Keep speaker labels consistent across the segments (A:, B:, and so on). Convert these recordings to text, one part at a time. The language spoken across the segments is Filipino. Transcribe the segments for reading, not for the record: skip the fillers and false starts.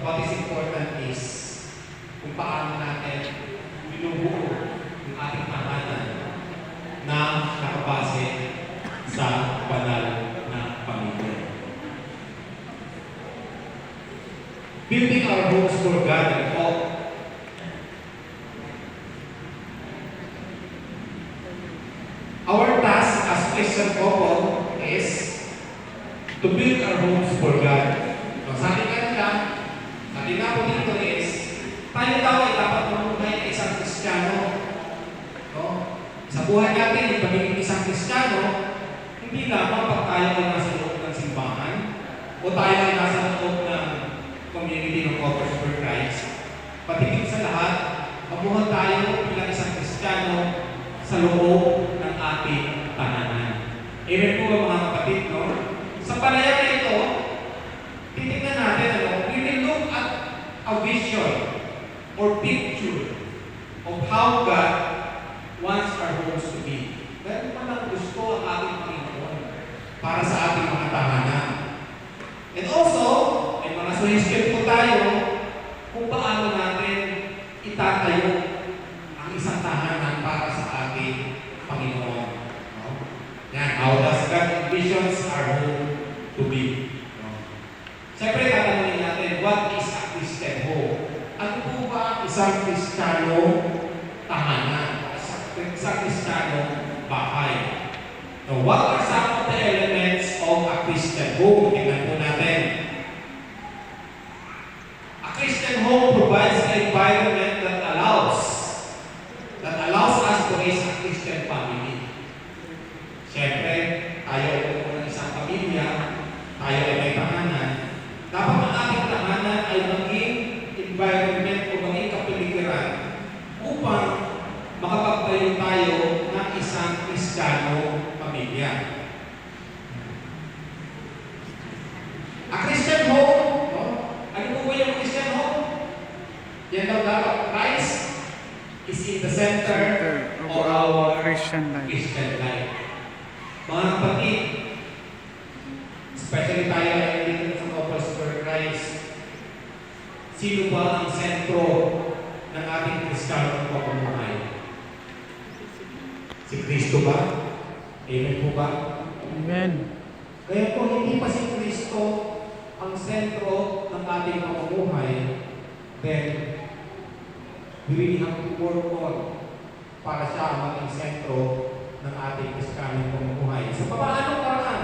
A: what is important is kung paano natin binubuo yung ating tahanan na nakabase sa banal na pamilya. Building our homes for God and hope. Our task as Christian couple is to build our homes for God. Sabi nga po dito is, tayo daw ay dapat mamuhay na isang Kristiyano. Sa buhay natin, yung pagiging isang Kristiyano, hindi lamang pag tayo ay nasa loob ng simbahan o tayo ay nasa loob ng community ng Couples for Christ. Patigil sa lahat, mamuhay tayo bilang isang Kristiyano sa loob ng ating tahanan. Amen po ba mga kapatid, no? Sa panayam na ito, titignan natin, we will look at a vision or picture of how God wants our homes to be. Dahil man ang gusto ang ating Panginoon para sa ating mga tahanan. And also, may mga suggestion po tayo kung paano natin itatayo ang isang tahanan para sa ating Panginoon. No? Yan, how does God envisions our home to be? No? Siyempre, tatanungin natin, what is a Christian home? Ano po ba ang isang Kristiyano tahanan? Isang Kristiyano bahay? Now, what are some of the elements of a Christian home? Tingnan po natin. A Christian home provides an environment that allows us to raise a Christian family. Siyempre, tayo ay ng isang pamilya, tayo ay may tahanan. Dapat ang ating tahanan ay maging environment o maging kapaligiran upang makapagtayo tayo ng isang Kristiyano pamilya. A Christian home, no? Ano po ba yung Christian home? Yan daw dapat, Christ is in the center of our Christian life. Mga kapatid, especially tayo ay dito sa Couples for Christ, sino ba ang sentro ng ating Kristiyano pamumuhay? Si Kristo ba? Amen po ba?
B: Amen.
A: Kaya kung hindi pa si Kristo ang sentro ng ating pamumuhay, then we really have to work on para siya ang maging sentro ng ating Kristiyano pamumuhay. Sa paano paraan?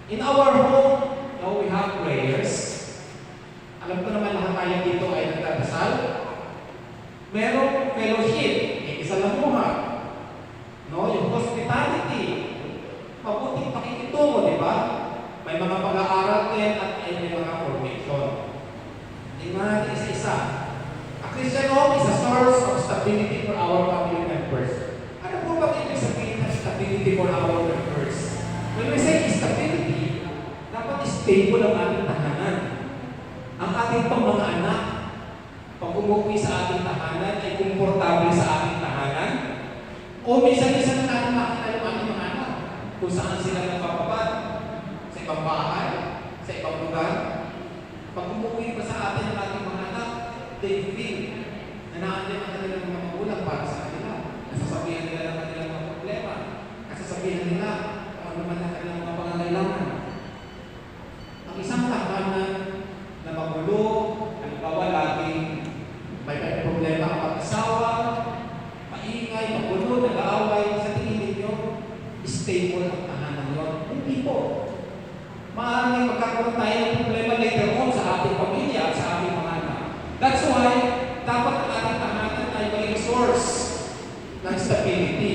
A: In our home, now we have prayers. Alam ko naman lahat tayo dito ay nagdadasal. Merong fellowship, ikisalamuha. No, yung hospitality. Mabuting pakikitungo, di ba? May mga pag-aaral din at may mga formation. Tingnan natin isa-isa. A Christian home is a source of stability for our family members. Ano po ba ibig sabihin ng stability for our members? When we say stability, dapat stable ang ating tahanan. Ang ating pang mga anak, pag umuwi sa ating tahanan, ay komportable sa ating tahanan. O minsan-minsan na natin makita yung ating mga anak kung saan sila nagpapabad, sa ibang bahay, sa ibang lugar. Pag umuwi pa sa atin ang ating mga anak, they feel na naandyan ang kanilang mga magulang para sa kanila. Nasasabihan nila ng kanilang mga problema. Nasasabihan nila kung ano man ang kanilang mga pangangailangan. Ang isang tahanan na magulo, halimbawa laging may problema ang mag-asawa, maingay, magulo, nag-aaway, sa tingin ninyo, stable ang tahanan yun. Hindi po. Maaaring magkakaroon tayo ng problema later on sa ating pamilya at sa ating mga anak. That's why, dapat ang ating tahanan ay maging source ng stability.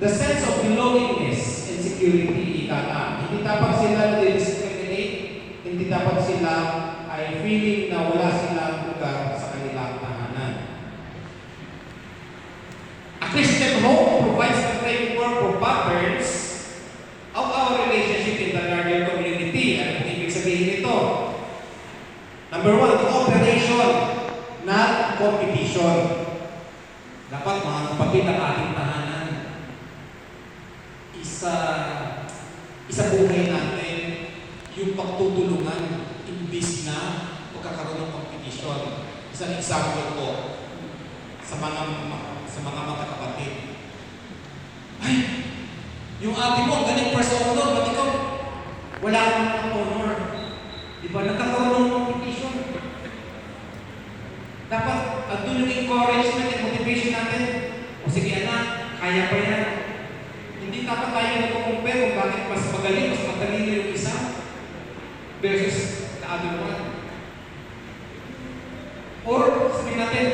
A: The sense of belongingness and security, ika na. Hindi dapat sila na-discriminate, hindi dapat sila ay feeling na wala silang lugar sa kanilang tahanan. A Christian home provides the framework for patterns of our relationship in the larger community. Ano ang ibig sabihin nito? Number one, cooperation, not competition. Dapat mga kapatid ang ating tahanan. Isa buhay natin yung pagtutulungan imbis na competition. Isang example ko sa mga magkakapatid. Ay, yung ate mo, galing first honor, ba't ikaw? Wala ka naman ng honor. Di ba? Nagkakaroon ng competition. Dapat, andun yung encouragement and motivation natin. O sige anak, kaya pa yan. Hindi dapat tayo nagko-compare kung bakit mas magaling, mas matalino yung isa versus the other one. Or, sabihin natin,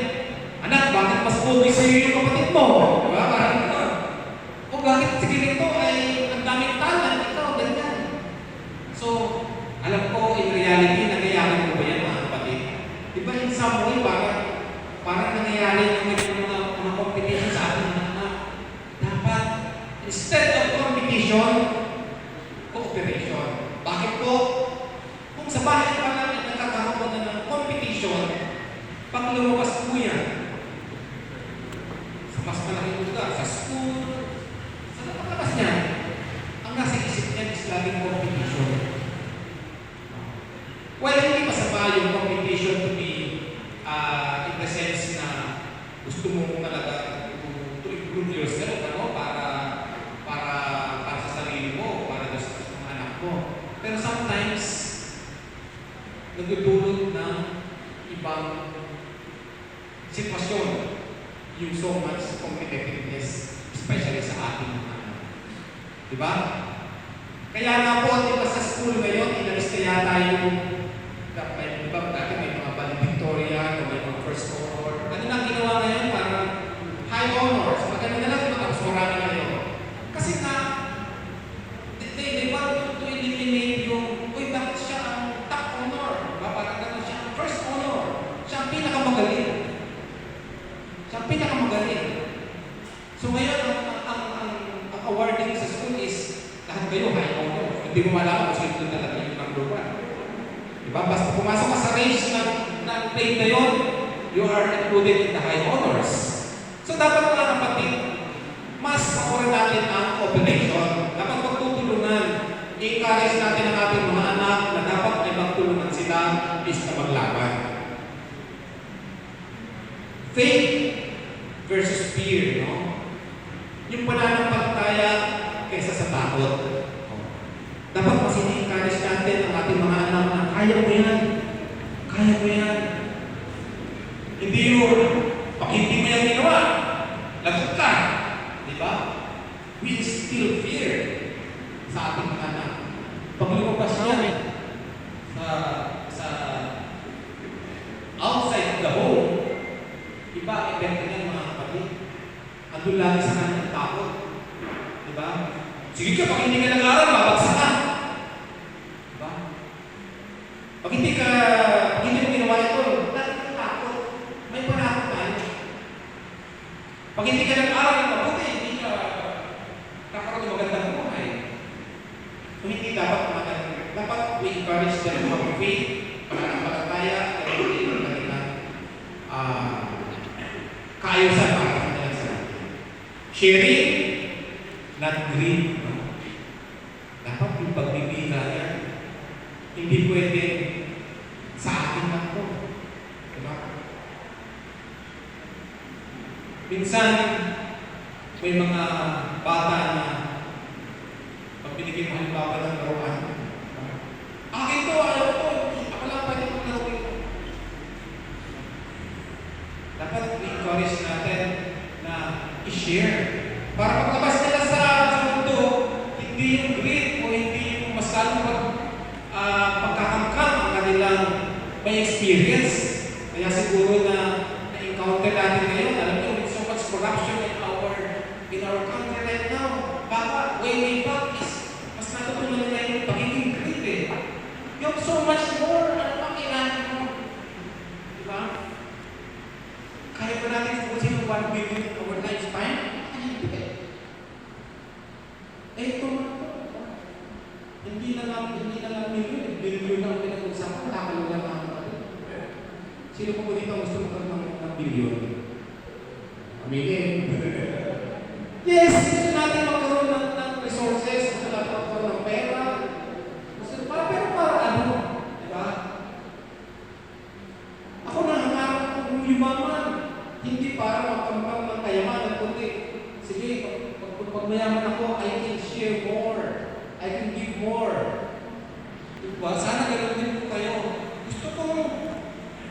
A: anak, bakit mas pogi sa'yo yung kapatid mo? Diba? Parang ito. O bakit sige nito ay ang daming talent, ikaw, ganyan. So, alam ko, in reality, nangyayari mo ba yan, mga kapatid? Diba, in some way, parang nangyayari ng mga competition sa ating mga anak. Dapat, instead of competition, cooperation. Bakit po? Kung sa bahay pa lang nagkakaroon na ng competition, pag lumabas po yan, sa mas malaking lugar, sa school, sa napakalabas niya, ang nasa isip niya is laging competition. Well, hindi masama yung competition to be in the sense na gusto mo talaga to improve yourself, para sa sarili mo, para sa mga anak mo. Pero sometimes, nagdudulot ng ibang sitwasyon yung so much competitiveness, especially sa ating mga anak. Diba? Kaya nga po, diba sa school ngayon, inalis na yata yung dati may mga valedictorian o may mga first honor. Ano lang ginawa ngayon? Parang high honors. Maganda na lang yung mga marami ngayon. Kasi nga, they want to eliminate yung, uy, bakit siya ang top honor? Parang gano'n siya ang first honor. Siya ang pinakamagaling. Siya ang pinakamagaling. So ngayon, ang awarding sa school is, lahat kayo high honor. Hindi mo malaman kung sino talaga yung number one. Diba? Basta pumasok ka sa range ng plate na yun, you are included in the high honors. So dapat mga kapatid, mas pakuran natin ang cooperation. Dapat magtutulungan. I-encourage natin ang ating mga anak na dapat ay magtulungan sila is na maglaban. Faith versus fear, no? Yung pananampalataya kaysa sa takot. Dapat mas i-encourage natin ang ating mga anak na kaya mo yan. Kaya mo yan. Hindi yung, pag hindi mo yan ginawa, lagot ka. Diba? We still fear sa ating mga anak. Pag lumabas yan sa outside of the home, iba, effect na mga kapatid. Andun lagi sa kanyang takot. Diba? Sige ka, pag hindi ka nag-aaral, mabagsak ka. Diba? Pag hindi mo ginawa ito, dahil ka takot. May panakot tayo. Pag hindi ka nag-aaral, mabuti, hindi ka kakaroon ng magandang buhay. So, hindi dapat we encourage them to have faith, pananampalataya, at hindi yung kanilang kaayusan para sa kanilang sarili. Sharing, not greed. Dapat yung pagbibigay yan, hindi pwede sa akin lang po. Diba? Minsan, may mga bata na pag binigyan mo halimbawa ng laruan, akin to, ayaw ko, ako lang pwede kong laruin. Dapat i-encourage natin na i-share. Para paglabas nila sa mundo, hindi yung greed o hindi yung masalong pagkakamkam ang kanilang may experience. Kaya siguro na na-encounter natin ngayon, alam niyo, with so much corruption in our country right now, baka way back is mas natutunan nila yung pagiging greed eh. You have so much more, ano pang kailangan mo? Diba? Kaya ba natin fubusin yung 1 billion in our lifetime? Ito na ito. Hindi na lang milyon, bilyon lang pinag-usapan, nakalulan na ang pati. Sino po dito gusto magkaroon ng bilyon? Aminin. Yes, gusto natin magkaroon ng resources, gusto natin magkaroon ng pera. Pero para ano? Diba? give more. Diba? Sana ganoon din po kayo. Gusto kong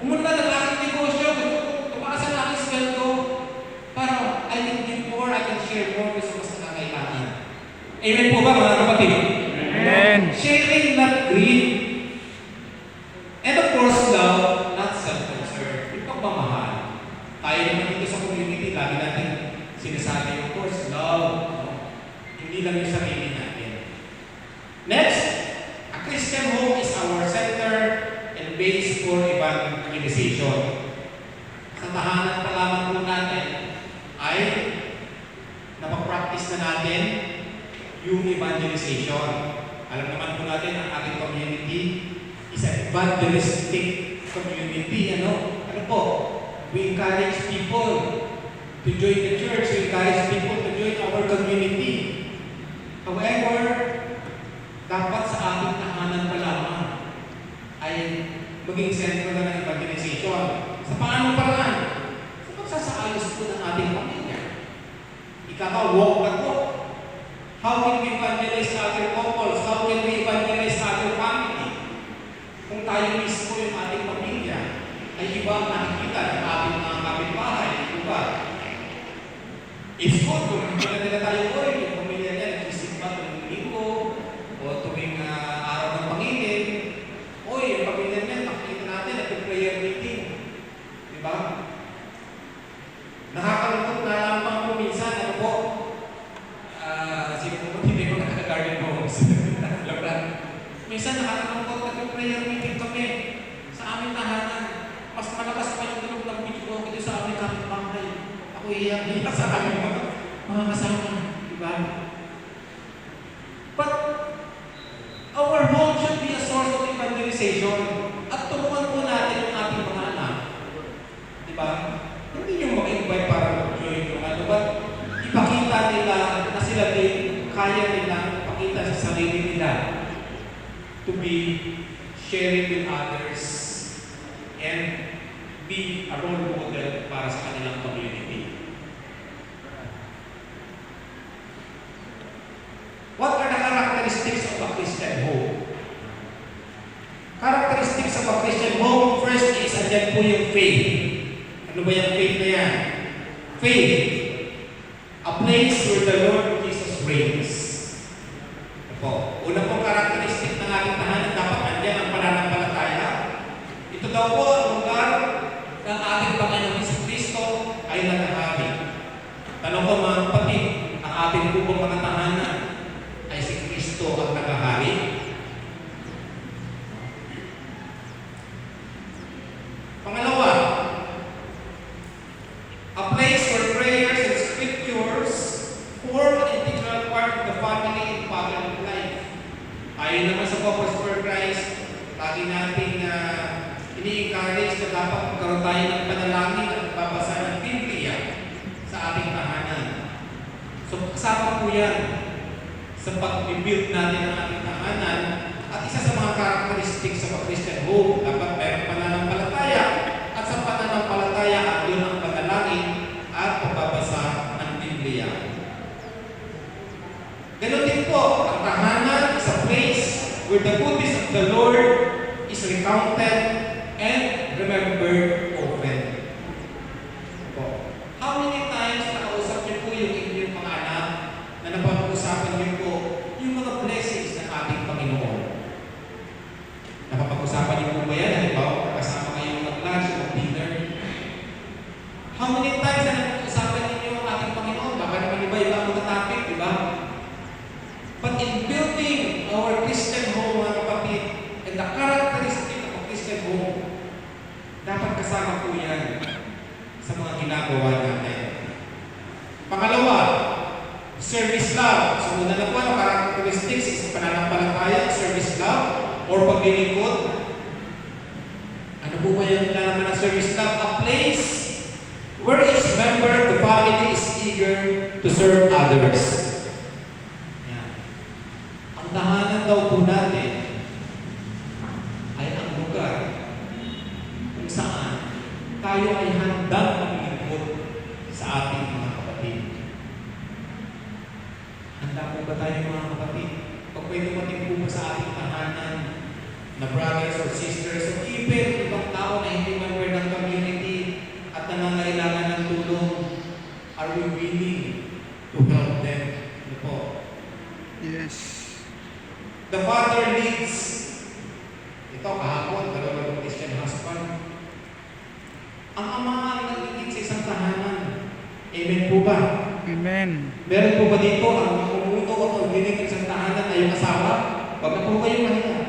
A: umunlad ang aking negosyo. Gusto kong tumaas ang aking sweldo. Para I can give more, I can share more sa mas nakakailangan. Amen po ba mga kapatid?
B: Amen.
A: Sharing, not greed. And of course, love, not self-concern. Yung pagmamahal. Tayo naman dito sa community, lagi natin sinasabi, of course, love. No? Hindi lang yung sarili natin. Next, a Christian home is our center and base for evangelization. Sa tahanan pa lamang po natin ay napapractice na natin yung evangelization. Alam naman po natin ang ating community is an evangelistic community. Ano po? We encourage people to join the church. We encourage people to join our community. However, dapat sa ating tahanan pa lamang ay maging sentro na ng evangelization. Sa paano paraan? Sa pagsasaayos po ng ating pamilya. Walk na po. How can we evangelize other couples? How can we evangelize other family? Kung tayo mismo yung ating pamilya ay iba ang nakikita ng ating mga kapitbahay, diba? It's good kung nakikita nila tayo, yung pamilya niya, nagsisimba tuwing linggo, o tuwing araw ng Panginoon, yung pamilya niya, nakikita natin at yung prayer meeting. Diba? Nakakalungkot na lamang po minsan, ano po? Sino po hindi ko nakaka-garden homes? Minsan nakakalungkot at yung prayer meeting kami sa aming tahanan. Mas malakas pa yung tulog ng video ko sa aming kapitbahay. Ako iyak sa aming mga kasama. Diba? But our home should be a source of evangelization. At tulungan po natin yung ating mga anak. Diba? Hindi yung mag-invite para mag-join yung ano. But ipakita nila na sila din kaya nila pakita sa sarili nila to be sharing with others and be a role model para sa kanilang community. What are the characteristics of a Christian home? Characteristics of a Christian home, first is, andyan po yung faith. Ano ba yung faith na yan? Faith. A place where the Lord Jesus reigns. Una pong karakteristik ng ating tahanan, dapat andyan ang pananampalataya. Ito daw po ang lugar ng ating Panginoon Jesucristo ay nagahari. Tanong ko mga kapatid, ang ating bubong mga tahanan ay si Kristo ang nagahari. Pangalawa, a place where prayers and scriptures form an integral part of the family and family life. Ayon naman sa Focus for Christ, lagi nating ini-encourage na dapat magkaroon tayo ng panalangin at babasa ng Biblia sa ating tahanan. So, kasama po yan sa pag-build natin ang ating tahanan. At isa sa mga characteristics sa Christian home, dapat mayroong pananampalataya. At sa pananampalataya, andun ang panalangin at pagbabasa ng Biblia. Ganon din po, ang tahanan is a place where the goodness of the Lord is recounted and remembered often. How many times nakausap niyo po yung inyong mga anak na napag-usapan niyo po yung mga blessings ng ating Panginoon? Napapag-usapan niyo po ba yan? Halimbawa, kasama kayo mag-lunch o mag-dinner? How many times na napag-usapan niyo ang ating Panginoon? Baka naman iba-iba ang mga topic, di ba? But in building our Christian home, mga kapatid, and the characteristic of a Christian home, dapat kasama po yan sa mga ginagawa natin. Pangalawa, service love. So, una na po, ang characteristics is pananampalataya, service love, or paglilingkod. Ano po ba yung naman ng service love? A place where each member of the family is eager to serve others. Tahanan daw po natin ay ang lugar kung saan tayo ay handang maglingkod sa ating mga kapatid. Handa po ba tayo mga kapatid? Pag may dumating po na brothers or sisters o even ibang tao na hindi member ng community at nangangailangan ng tulong, are we willing to help them? Ano po?
B: Yes.
A: The father leads. Ito kahapon, dalawang Christian husband. Ang ama ang nag-lead sa isang tahanan. Amen po ba?
B: Amen.
A: Meron po ba dito ang mamumuno o pag-lead ng isang tahanan ay yung asawa? Wag na po kayo mahiya.